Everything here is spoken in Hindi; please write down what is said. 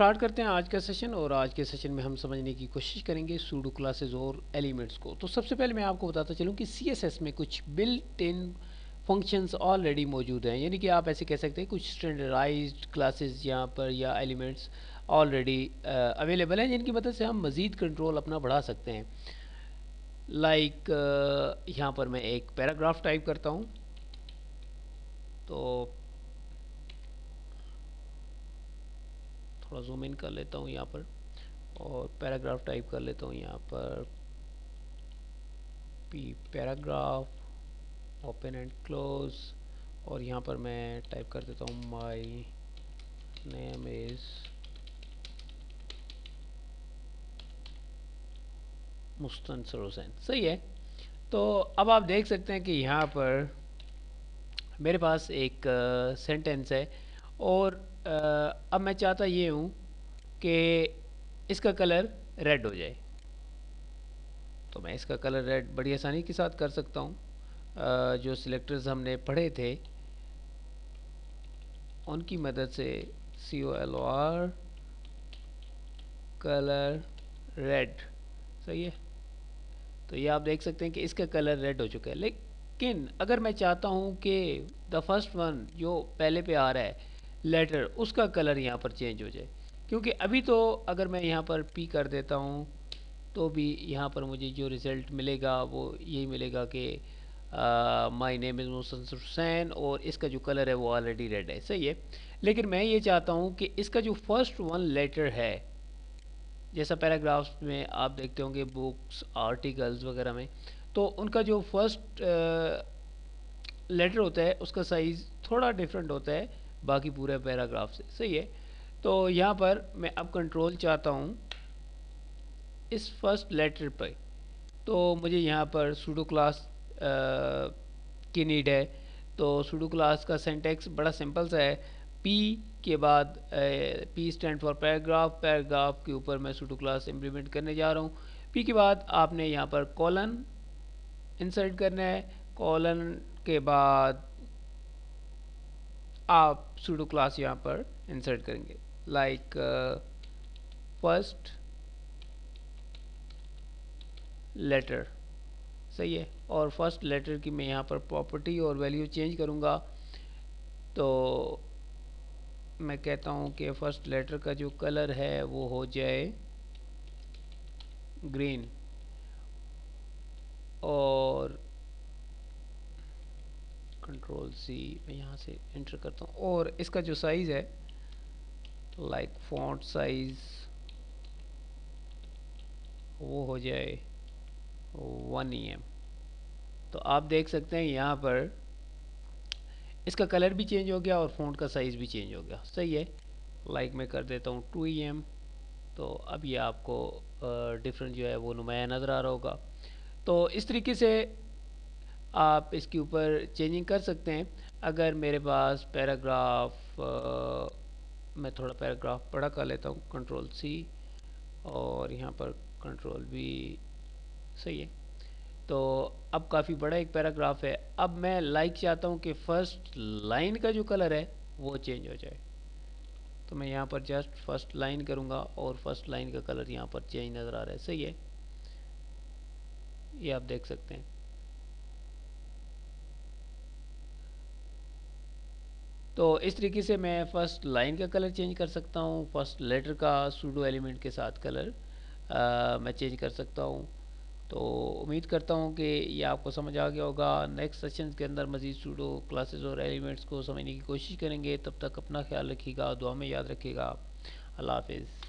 स्टार्ट करते हैं आज का सेशन। और आज के सेशन में हम समझने की कोशिश करेंगे सूडो क्लासेस और एलिमेंट्स को। तो सबसे पहले मैं आपको बताता चलूँ कि CSS में कुछ बिल्ट इन फंक्शंस ऑलरेडी मौजूद हैं, यानी कि आप ऐसे कह सकते हैं कुछ स्टैंडर्डाइज्ड क्लासेस यहाँ पर या एलिमेंट्स ऑलरेडी अवेलेबल हैं, जिनकी मदद से हम मज़ीद कंट्रोल अपना बढ़ा सकते हैं। लाइक यहाँ पर मैं एक पैराग्राफ टाइप करता हूँ, तो थोड़ा जूम इन कर लेता हूँ यहाँ पर और पैराग्राफ टाइप कर लेता हूँ यहाँ पर P paragraph open and close. और यहाँ पर मैं टाइप कर देता हूँ my name is Mustansar Hussain. सही है। तो अब आप देख सकते हैं कि यहाँ पर मेरे पास एक सेंटेंस है और अब मैं चाहता ये हूँ कि इसका कलर रेड हो जाए। तो मैं इसका कलर रेड बड़ी आसानी के साथ कर सकता हूँ। जो सिलेक्टर्स हमने पढ़े थे उनकी मदद से COLR कलर रेड। सही है। तो ये आप देख सकते हैं कि इसका कलर रेड हो चुका है। लेकिन अगर मैं चाहता हूँ कि द फर्स्ट वन जो पहले पे आ रहा है लेटर, उसका कलर यहाँ पर चेंज हो जाए, क्योंकि अभी तो अगर मैं यहाँ पर P कर देता हूँ तो भी यहाँ पर मुझे जो रिज़ल्ट मिलेगा वो यही मिलेगा कि my name is Mustansar Hussain और इसका जो कलर है वो ऑलरेडी रेड है। सही है। लेकिन मैं ये चाहता हूँ कि इसका जो फर्स्ट वन लेटर है, जैसा पैराग्राफ्स में आप देखते होंगे बुक्स आर्टिकल्स वगैरह में, तो उनका जो फर्स्ट लेटर होता है उसका साइज़ थोड़ा डिफरेंट होता है बाकी पूरे पैराग्राफ से। सही है। तो यहाँ पर मैं अब कंट्रोल चाहता हूँ इस फर्स्ट लेटर पर, तो मुझे यहाँ पर सूडो क्लास की नीड है। तो सूडो क्लास का सिंटैक्स बड़ा सिंपल सा है। P के बाद P stand for paragraph, paragraph के ऊपर मैं सूडो क्लास इम्प्लीमेंट करने जा रहा हूँ। P के बाद आपने यहाँ पर कॉलन इंसर्ट करना है, कॉलन के बाद आप सूडो क्लास यहाँ पर इंसर्ट करेंगे लाइक फर्स्ट लेटर। सही है। और फर्स्ट लेटर की मैं यहाँ पर प्रॉपर्टी और वैल्यू चेंज करूँगा। तो मैं कहता हूँ कि फर्स्ट लेटर का जो कलर है वो हो जाए ग्रीन, और कंट्रोल C मैं यहाँ से एंटर करता हूँ और इसका जो साइज़ है लाइक फॉन्ट साइज़ वो हो जाए 1 EM। तो आप देख सकते हैं यहाँ पर इसका कलर भी चेंज हो गया और फ़ॉन्ट का साइज़ भी चेंज हो गया। सही है। लाइक मैं कर देता हूँ 2 EM। तो अब ये आपको डिफरेंट जो है वो नुमाया नज़र आ रहा होगा। तो इस तरीके से आप इसके ऊपर चेंजिंग कर सकते हैं। अगर मेरे पास पैराग्राफ मैं थोड़ा पैराग्राफ बड़ा कर लेता हूँ, कंट्रोल C और यहाँ पर कंट्रोल V। सही है। तो अब काफ़ी बड़ा एक पैराग्राफ है। अब मैं लाइक चाहता हूँ कि फर्स्ट लाइन का जो कलर है वो चेंज हो जाए। तो मैं यहाँ पर जस्ट फर्स्ट लाइन करूँगा और फर्स्ट लाइन का कलर यहाँ पर चेंज नज़र आ रहा है। सही है। ये आप देख सकते हैं। तो इस तरीके से मैं फर्स्ट लाइन का कलर चेंज कर सकता हूँ, फर्स्ट लेटर का सूडो एलिमेंट के साथ कलर मैं चेंज कर सकता हूँ। तो उम्मीद करता हूँ कि ये आपको समझ आ गया होगा। नेक्स्ट सेशन के अंदर मज़ीद सूडो क्लासेस और एलिमेंट्स को समझने की कोशिश करेंगे। तब तक अपना ख्याल रखिएगा, दुआ में याद रखिएगा। अल्लाह हाफिज़।